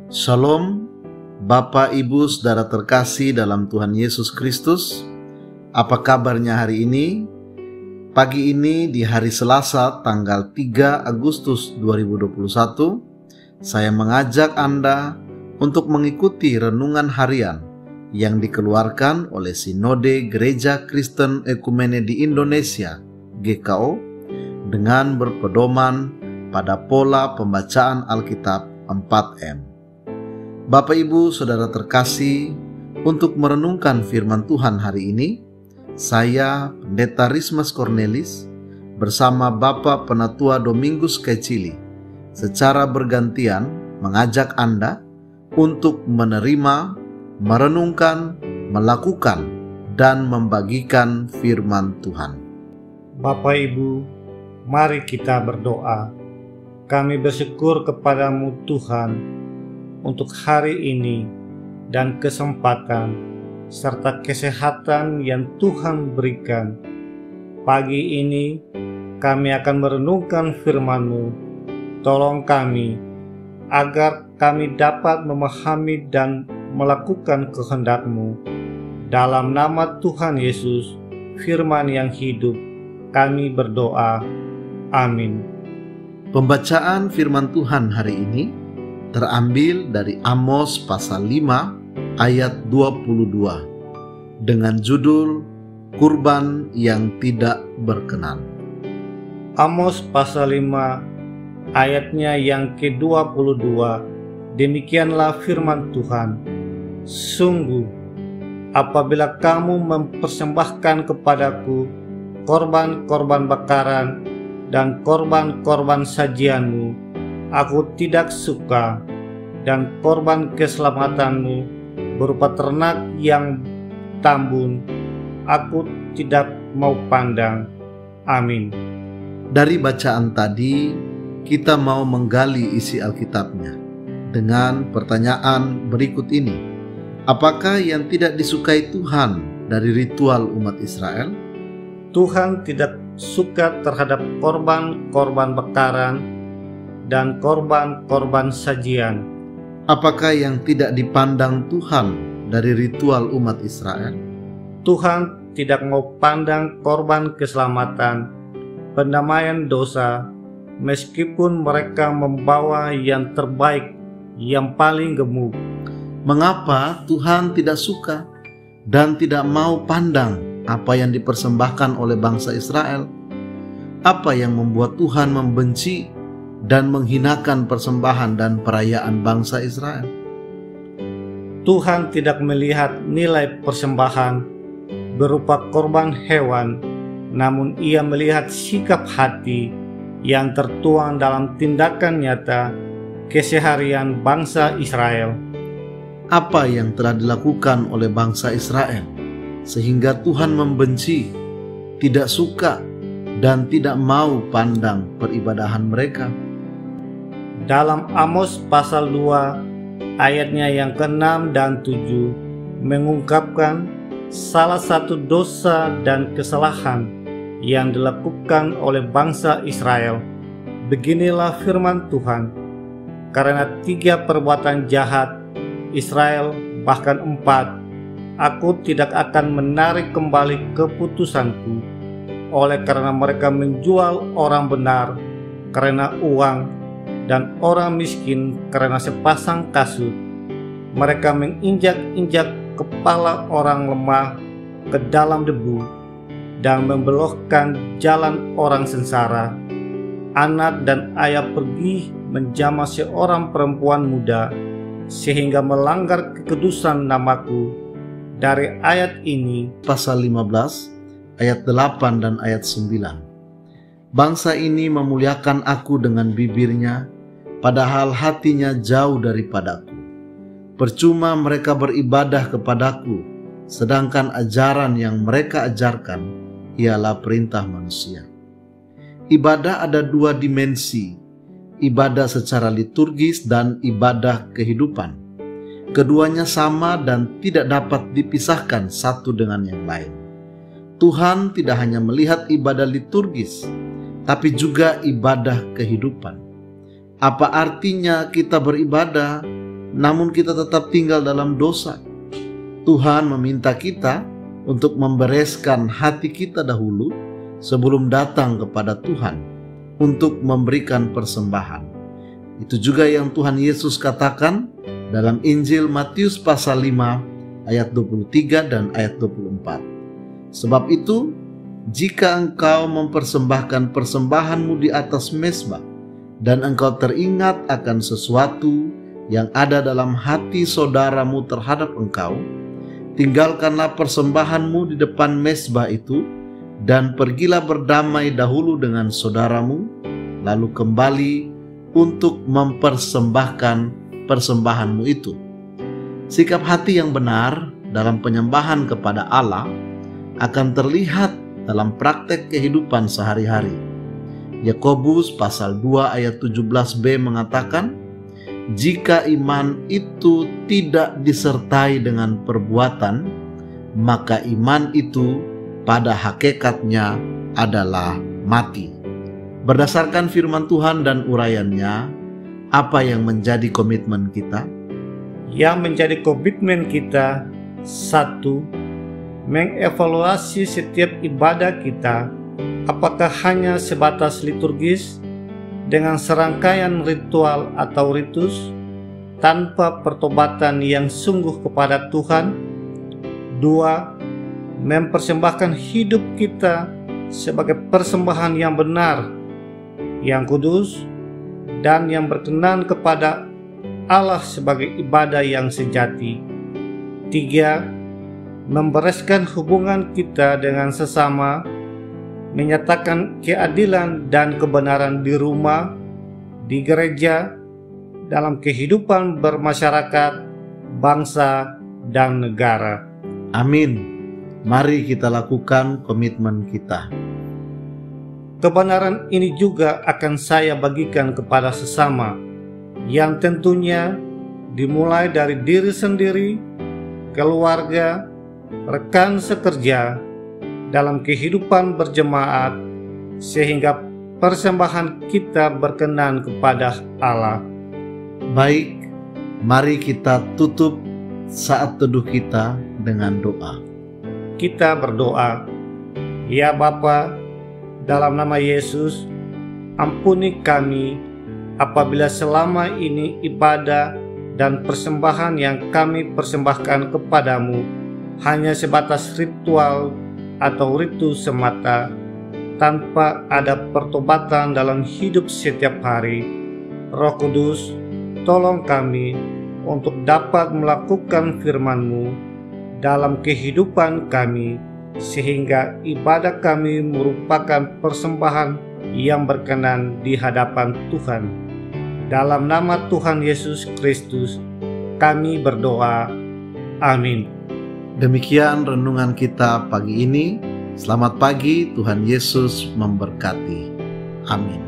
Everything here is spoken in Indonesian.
Shalom, Bapak, Ibu, Saudara terkasih dalam Tuhan Yesus Kristus. Apa kabarnya hari ini? Pagi ini di hari Selasa tanggal 3 Agustus 2021, saya mengajak Anda untuk mengikuti renungan harian yang dikeluarkan oleh Sinode Gereja Kristen Ekumene di Indonesia, GKO, dengan berpedoman pada pola pembacaan Alkitab 4M. Bapak, Ibu, Saudara terkasih, untuk merenungkan firman Tuhan hari ini, saya, Pendeta Rismas Cornelis, bersama Bapak Penatua Domingus Kecili, secara bergantian mengajak Anda untuk menerima, merenungkan, melakukan, dan membagikan firman Tuhan. Bapak Ibu, mari kita berdoa. Kami bersyukur kepadamu Tuhan untuk hari ini dan kesempatan serta kesehatan yang Tuhan berikan. Pagi ini kami akan merenungkan firman-Mu. Tolong kami agar kami dapat memahami dan melakukan kehendak-Mu. Dalam nama Tuhan Yesus, firman yang hidup, kami berdoa. Amin. Pembacaan firman Tuhan hari ini terambil dari Amos pasal 5 ayat 22 dengan judul Kurban yang Tidak Berkenan. Amos pasal 5 ayatnya yang ke-22, demikianlah firman Tuhan. Sungguh, apabila kamu mempersembahkan kepadaku korban-korban bakaran dan korban-korban sajianmu, aku tidak suka, dan korban keselamatanmu berupa ternak yang tambun, aku tidak mau pandang. Amin. Dari bacaan tadi, kita mau menggali isi Alkitabnya dengan pertanyaan berikut ini. Apakah yang tidak disukai Tuhan dari ritual umat Israel? Tuhan tidak suka terhadap korban-korban bakaran dan korban-korban sajian. Apakah yang tidak dipandang Tuhan dari ritual umat Israel? Tuhan tidak mau pandang korban keselamatan, pendamaian dosa, meskipun mereka membawa yang terbaik, yang paling gemuk. Mengapa Tuhan tidak suka dan tidak mau pandang apa yang dipersembahkan oleh bangsa Israel? Apa yang membuat Tuhan membenci dan menghinakan persembahan dan perayaan bangsa Israel? Tuhan tidak melihat nilai persembahan berupa korban hewan, namun Ia melihat sikap hati yang tertuang dalam tindakan nyata keseharian bangsa Israel. Apa yang telah dilakukan oleh bangsa Israel sehingga Tuhan membenci, tidak suka, dan tidak mau pandang peribadahan mereka? Dalam Amos pasal 2 ayatnya yang ke-6 dan 7 mengungkapkan salah satu dosa dan kesalahan yang dilakukan oleh bangsa Israel. Beginilah firman Tuhan, karena 3 perbuatan jahat Israel, bahkan 4, aku tidak akan menarik kembali keputusanku, oleh karena mereka menjual orang benar karena uang dan orang miskin karena sepasang kasut. Mereka menginjak-injak kepala orang lemah ke dalam debu dan membelokkan jalan orang sengsara. Anak dan ayah pergi menjamah seorang perempuan muda sehingga melanggar kekudusan namaku. Dari ayat ini, pasal 15 ayat 8 dan ayat 9. Bangsa ini memuliakan aku dengan bibirnya, padahal hatinya jauh daripadaku. Percuma mereka beribadah kepadaku, sedangkan ajaran yang mereka ajarkan ialah perintah manusia. Ibadah ada 2 dimensi, ibadah secara liturgis dan ibadah kehidupan. Keduanya sama dan tidak dapat dipisahkan satu dengan yang lain. Tuhan tidak hanya melihat ibadah liturgis, tapi juga ibadah kehidupan. Apa artinya kita beribadah namun kita tetap tinggal dalam dosa. Tuhan meminta kita untuk membereskan hati kita dahulu sebelum datang kepada Tuhan untuk memberikan persembahan. Itu juga yang Tuhan Yesus katakan dalam Injil Matius pasal 5 ayat 23 dan ayat 24. Sebab itu, jika engkau mempersembahkan persembahanmu di atas mezbah dan engkau teringat akan sesuatu yang ada dalam hati saudaramu terhadap engkau, tinggalkanlah persembahanmu di depan mezbah itu dan pergilah berdamai dahulu dengan saudaramu, lalu kembali untuk mempersembahkan persembahanmu itu. Sikap hati yang benar dalam penyembahan kepada Allah akan terlihat dalam praktek kehidupan sehari-hari. Yakobus pasal 2 ayat 17b mengatakan, jika iman itu tidak disertai dengan perbuatan, maka iman itu pada hakikatnya adalah mati. Berdasarkan firman Tuhan dan uraiannya, apa yang menjadi komitmen kita? Yang menjadi komitmen kita, 1. Mengevaluasi setiap ibadah kita, apakah hanya sebatas liturgis dengan serangkaian ritual atau ritus tanpa pertobatan yang sungguh kepada Tuhan. 2. Mempersembahkan hidup kita sebagai persembahan yang benar, yang kudus, dan yang berkenan kepada Allah sebagai ibadah yang sejati. 3. Membereskan hubungan kita dengan sesama, menyatakan keadilan dan kebenaran di rumah, di gereja, dalam kehidupan bermasyarakat, bangsa, dan negara. Amin. Mari kita lakukan komitmen kita. Kebenaran ini juga akan saya bagikan kepada sesama, yang tentunya dimulai dari diri sendiri, keluarga, rekan sekerja, dalam kehidupan berjemaat, sehingga persembahan kita berkenan kepada Allah. Baik, mari kita tutup saat teduh kita dengan doa. Kita berdoa. Ya Bapa, dalam nama Yesus, ampuni kami apabila selama ini ibadah dan persembahan yang kami persembahkan kepadamu hanya sebatas ritual atau ritus semata, tanpa ada pertobatan dalam hidup setiap hari. Roh Kudus, tolong kami untuk dapat melakukan firman-Mu dalam kehidupan kami, sehingga ibadah kami merupakan persembahan yang berkenan di hadapan Tuhan. Dalam nama Tuhan Yesus Kristus, kami berdoa. Amin. Demikian renungan kita pagi ini. Selamat pagi, Tuhan Yesus memberkati. Amin.